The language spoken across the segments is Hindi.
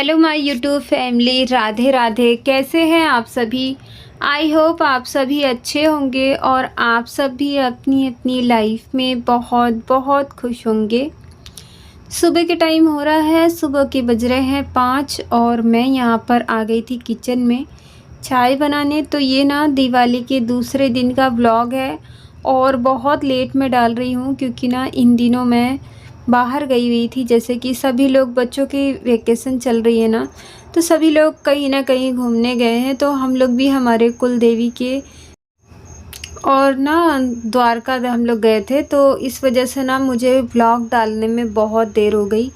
Hello my YouTube family, Radhe Radhe. कैसे हैं आप सभी? आई होप आप सभी अच्छे होंगे और आप सभी अपनी अपनी लाइफ में बहुत बहुत खुश होंगे। सुबह के टाइम हो रहा है, सुबह के बज रहे हैं 5 और मैं यहाँ पर आ गई थी किचन में चाय बनाने। तो ये ना दिवाली के दूसरे दिन का व्लॉग है और बहुत लेट में डाल रही हूँ क्योंकि ना इन दिनों मैं बाहर गई हुई थी। जैसे कि सभी लोग, बच्चों की वेकेशन चल रही है ना, तो सभी लोग कहीं ना कहीं घूमने गए हैं। तो हम लोग भी हमारे कुल देवी के और ना द्वारका हम लोग गए थे। तो इस वजह से ना मुझे व्लॉग डालने में बहुत देर हो गई।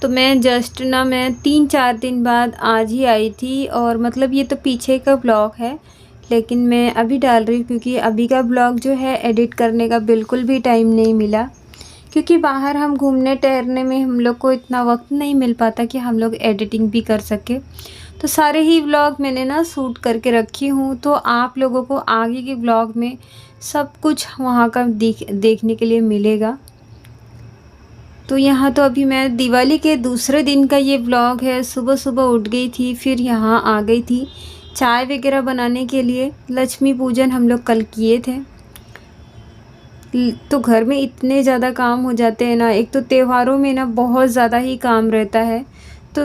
तो मैं जस्ट ना मैं 3-4 दिन बाद आज ही आई थी और मतलब ये तो पीछे का व्लॉग है, लेकिन मैं अभी डाल रही हूँ क्योंकि अभी का व्लॉग जो है एडिट करने का बिल्कुल भी टाइम नहीं मिला। क्योंकि बाहर हम घूमने टहलने में हम लोग को इतना वक्त नहीं मिल पाता कि हम लोग एडिटिंग भी कर सके। तो सारे ही व्लॉग मैंने ना शूट करके रखी हूँ, तो आप लोगों को आगे के व्लॉग में सब कुछ वहाँ का देखने के लिए मिलेगा। तो यहाँ तो अभी मैं दिवाली के दूसरे दिन का ये व्लॉग है। सुबह सुबह उठ गई थी, फिर यहाँ आ गई थी चाय वगैरह बनाने के लिए। लक्ष्मी पूजन हम लोग कल किए थे। तो घर में इतने ज़्यादा काम हो जाते हैं ना, एक तो त्योहारों में ना बहुत ज़्यादा ही काम रहता है। तो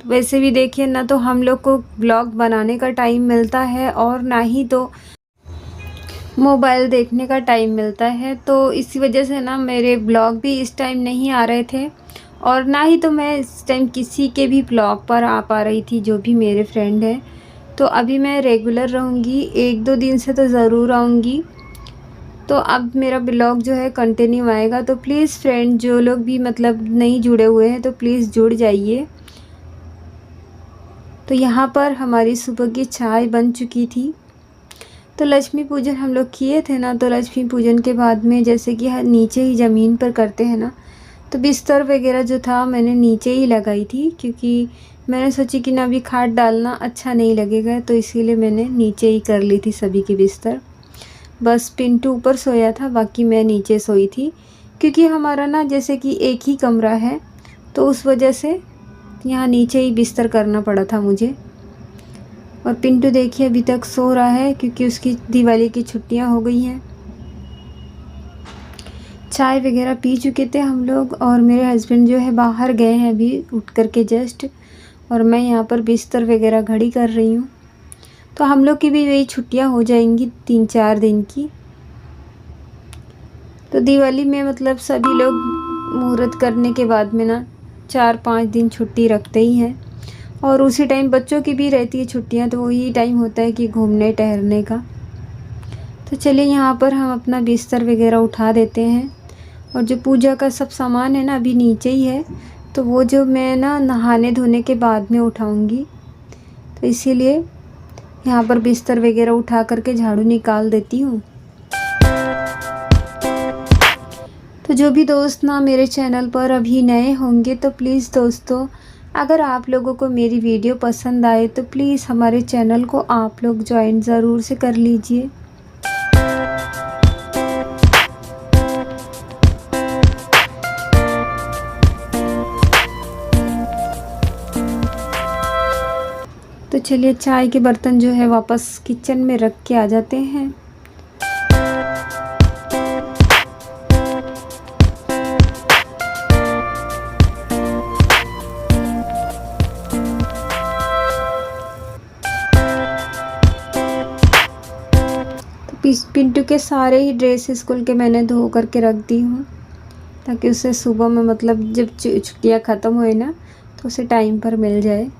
वैसे भी देखिए ना, तो हम लोग को ब्लॉग बनाने का टाइम मिलता है और ना ही तो मोबाइल देखने का टाइम मिलता है। तो इसी वजह से ना मेरे ब्लॉग भी इस टाइम नहीं आ रहे थे और ना ही तो मैं इस टाइम किसी के भी ब्लॉग पर आ पा रही थी, जो भी मेरे फ्रेंड हैं। तो अभी मैं रेगुलर रहूँगी, 1-2 दिन से तो ज़रूर आऊँगी। तो अब मेरा ब्लॉग जो है कंटिन्यू आएगा। तो प्लीज़ फ्रेंड, जो लोग भी मतलब नहीं जुड़े हुए हैं तो प्लीज़ जुड़ जाइए। तो यहाँ पर हमारी सुबह की चाय बन चुकी थी। तो लक्ष्मी पूजन हम लोग किए थे ना, तो लक्ष्मी पूजन के बाद में जैसे कि नीचे ही ज़मीन पर करते हैं ना, तो बिस्तर वगैरह जो था मैंने नीचे ही लगाई थी क्योंकि मैंने सोची कि ना अभी खाट डालना अच्छा नहीं लगेगा, तो इसीलिए मैंने नीचे ही कर ली थी सभी के बिस्तर। बस पिंटू ऊपर सोया था, बाकी मैं नीचे सोई थी क्योंकि हमारा ना जैसे कि एक ही कमरा है, तो उस वजह से यहाँ नीचे ही बिस्तर करना पड़ा था मुझे। और पिंटू देखिए अभी तक सो रहा है क्योंकि उसकी दिवाली की छुट्टियाँ हो गई हैं। चाय वगैरह पी चुके थे हम लोग और मेरे हस्बैंड जो है बाहर गए हैं अभी उठ कर के जस्ट, और मैं यहाँ पर बिस्तर वगैरह घड़ी कर रही हूँ। तो हम लोग की भी वही छुट्टियाँ हो जाएंगी 3-4 दिन की। तो दिवाली में मतलब सभी लोग मुहूर्त करने के बाद में ना 4-5 दिन छुट्टी रखते ही हैं और उसी टाइम बच्चों की भी रहती है छुट्टियाँ, तो वही टाइम होता है कि घूमने टहलने का। तो चलिए यहाँ पर हम अपना बिस्तर वगैरह उठा देते हैं और जो पूजा का सब सामान है ना अभी नीचे ही है, तो वो जो मैं ना नहाने धोने के बाद में उठाऊँगी। तो इसीलिए यहाँ पर बिस्तर वगैरह उठा करके झाड़ू निकाल देती हूँ। तो जो भी दोस्त ना मेरे चैनल पर अभी नए होंगे तो प्लीज़ दोस्तों, अगर आप लोगों को मेरी वीडियो पसंद आए तो प्लीज़ हमारे चैनल को आप लोग ज्वाइन ज़रूर से कर लीजिए। तो चलिए चाय के बर्तन जो है वापस किचन में रख के आ जाते हैं। पिंटू के सारे ही ड्रेस स्कूल के मैंने धो करके रख दी हूँ ताकि उसे सुबह में मतलब जब छुट्टियाँ ख़त्म होए ना तो उसे टाइम पर मिल जाए।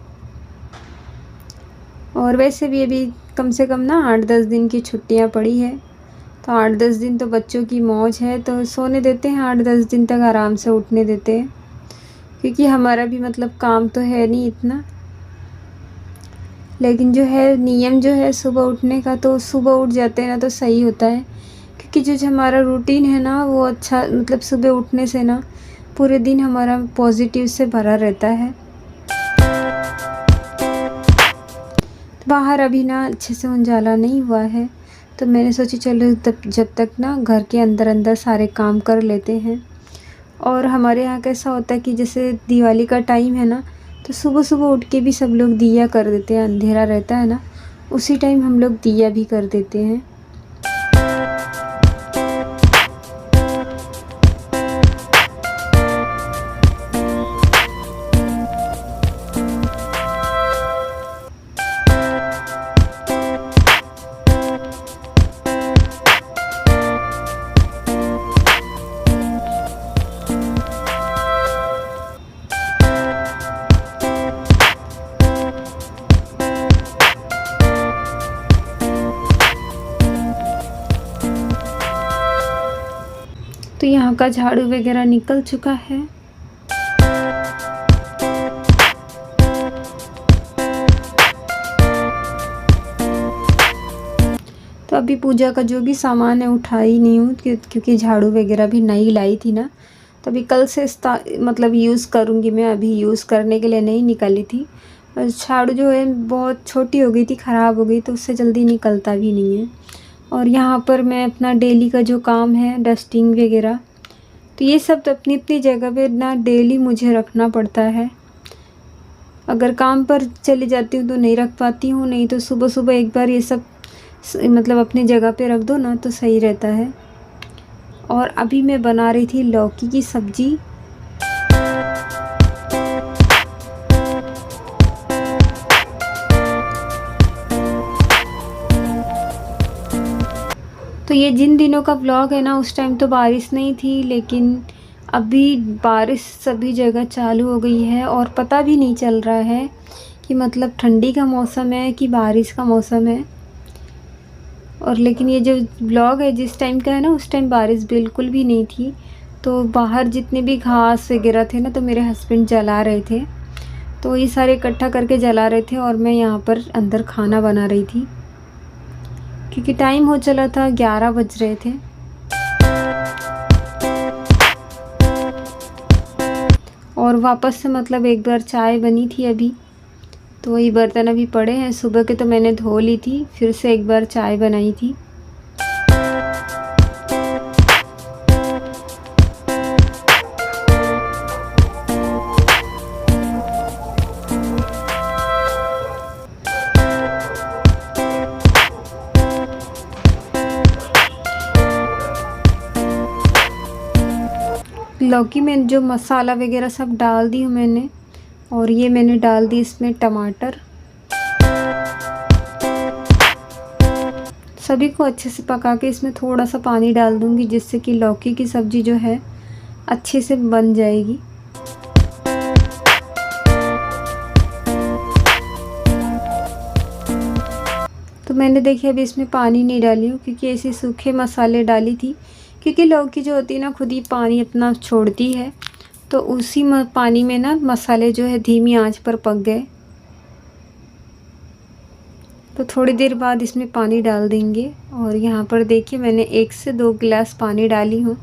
और वैसे भी अभी कम से कम ना 8-10 दिन की छुट्टियाँ पड़ी है, तो 8-10 दिन तो बच्चों की मौज है। तो सोने देते हैं 8-10 दिन तक, आराम से उठने देते हैं क्योंकि हमारा भी मतलब काम तो है नहीं इतना, लेकिन जो है नियम जो है सुबह उठने का, तो सुबह उठ जाते हैं ना तो सही होता है क्योंकि जो हमारा रूटीन है ना वो अच्छा, मतलब सुबह उठने से ना पूरे दिन हमारा पॉजिटिव से भरा रहता है। बाहर अभी ना अच्छे से उजाला नहीं हुआ है, तो मैंने सोची चलो जब तक ना घर के अंदर अंदर सारे काम कर लेते हैं। और हमारे यहाँ कैसा होता है कि जैसे दिवाली का टाइम है ना, तो सुबह-सुबह उठ के भी सब लोग दिया कर देते हैं, अंधेरा रहता है ना, उसी टाइम हम लोग दिया भी कर देते हैं। तो यहाँ का झाड़ू वगैरह निकल चुका है। तो अभी पूजा का जो भी सामान है उठा ही नहीं हूँ क्योंकि झाड़ू वगैरह भी नई लाई थी ना, तो अभी कल से मतलब यूज़ करूँगी मैं, अभी यूज़ करने के लिए नहीं निकाली थी। और झाड़ू जो है बहुत छोटी हो गई थी, ख़राब हो गई, तो उससे जल्दी निकलता भी नहीं है। और यहाँ पर मैं अपना डेली का जो काम है डस्टिंग वगैरह, तो ये सब तो अपनी अपनी जगह पे ना डेली मुझे रखना पड़ता है। अगर काम पर चली जाती हूँ तो नहीं रख पाती हूँ, नहीं तो सुबह सुबह एक बार ये सब मतलब अपनी जगह पे रख दो ना तो सही रहता है। और अभी मैं बना रही थी लौकी की सब्ज़ी। तो ये जिन दिनों का व्लॉग है ना, उस टाइम तो बारिश नहीं थी, लेकिन अभी बारिश सभी जगह चालू हो गई है और पता भी नहीं चल रहा है कि मतलब ठंडी का मौसम है कि बारिश का मौसम है। और लेकिन ये जो व्लॉग है जिस टाइम का है ना, उस टाइम बारिश बिल्कुल भी नहीं थी। तो बाहर जितने भी घास वगैरह थे ना, तो मेरे हस्बैंड जला रहे थे, तो ये सारे इकट्ठा करके जला रहे थे और मैं यहाँ पर अंदर खाना बना रही थी क्योंकि टाइम हो चला था, 11 बज रहे थे। और वापस से मतलब एक बार चाय बनी थी अभी, तो वही बर्तन अभी पड़े हैं। सुबह के तो मैंने धो ली थी, फिर से एक बार चाय बनाई थी। लौकी में जो मसाला वगैरह सब डाल दी हूँ मैंने, और ये मैंने डाल दी इसमें टमाटर। सभी को अच्छे से पका के इसमें थोड़ा सा पानी डाल दूँगी, जिससे कि लौकी की सब्ज़ी जो है अच्छे से बन जाएगी। तो मैंने देखिए अभी इसमें पानी नहीं डाली हूँ क्योंकि ऐसे सूखे मसाले डाली थी, क्योंकि लौकी जो होती है ना खुद ही पानी अपना छोड़ती है, तो उसी पानी में ना मसाले जो है धीमी आंच पर पक गए। तो थोड़ी देर बाद इसमें पानी डाल देंगे। और यहाँ पर देखिए मैंने 1 से 2 गिलास पानी डाली हूँ।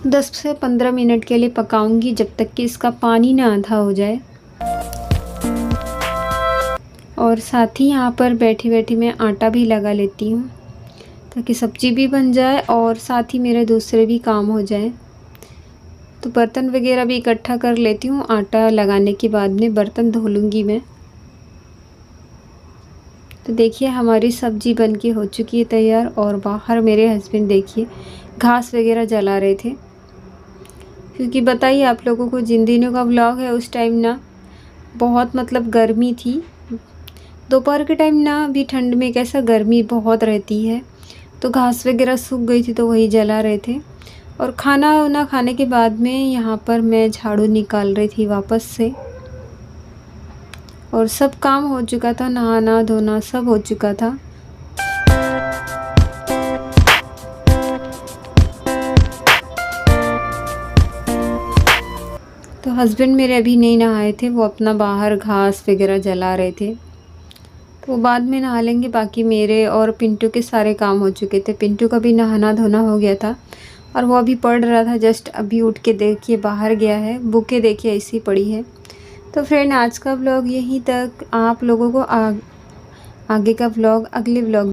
दस से 15 मिनट के लिए पकाऊंगी, जब तक कि इसका पानी ना आधा हो जाए। और साथ ही यहाँ पर बैठी बैठी मैं आटा भी लगा लेती हूँ, ताकि सब्ज़ी भी बन जाए और साथ ही मेरे दूसरे भी काम हो जाए। तो बर्तन वगैरह भी इकट्ठा कर लेती हूँ, आटा लगाने के बाद में बर्तन धो लूँगी मैं। तो देखिए हमारी सब्ज़ी बनके हो चुकी है तैयार। और बाहर मेरे हस्बैंड देखिए घास वगैरह जला रहे थे, क्योंकि बताइए आप लोगों को जिन दिनों का व्लॉग है उस टाइम ना बहुत मतलब गर्मी थी। दोपहर के टाइम ना अभी ठंड में कैसा गर्मी बहुत रहती है, तो घास वगैरह सूख गई थी तो वही जला रहे थे। और खाना वाना खाने के बाद में यहाँ पर मैं झाड़ू निकाल रही थी वापस से, और सब काम हो चुका था, नहाना धोना सब हो चुका था। तो हस्बैंड मेरे अभी नहीं नहाए थे, वो अपना बाहर घास वगैरह जला रहे थे, तो वो बाद में नहा लेंगे। बाकी मेरे और पिंटू के सारे काम हो चुके थे, पिंटू का भी नहाना धोना हो गया था। और वो अभी पढ़ रहा था, जस्ट अभी उठ के देखिए बाहर गया है। बुकें देखिए ऐसी पड़ी है। तो फ्रेंड आज का व्लॉग यहीं तक। आप लोगों को आगे का व्लॉग अगले व्लॉग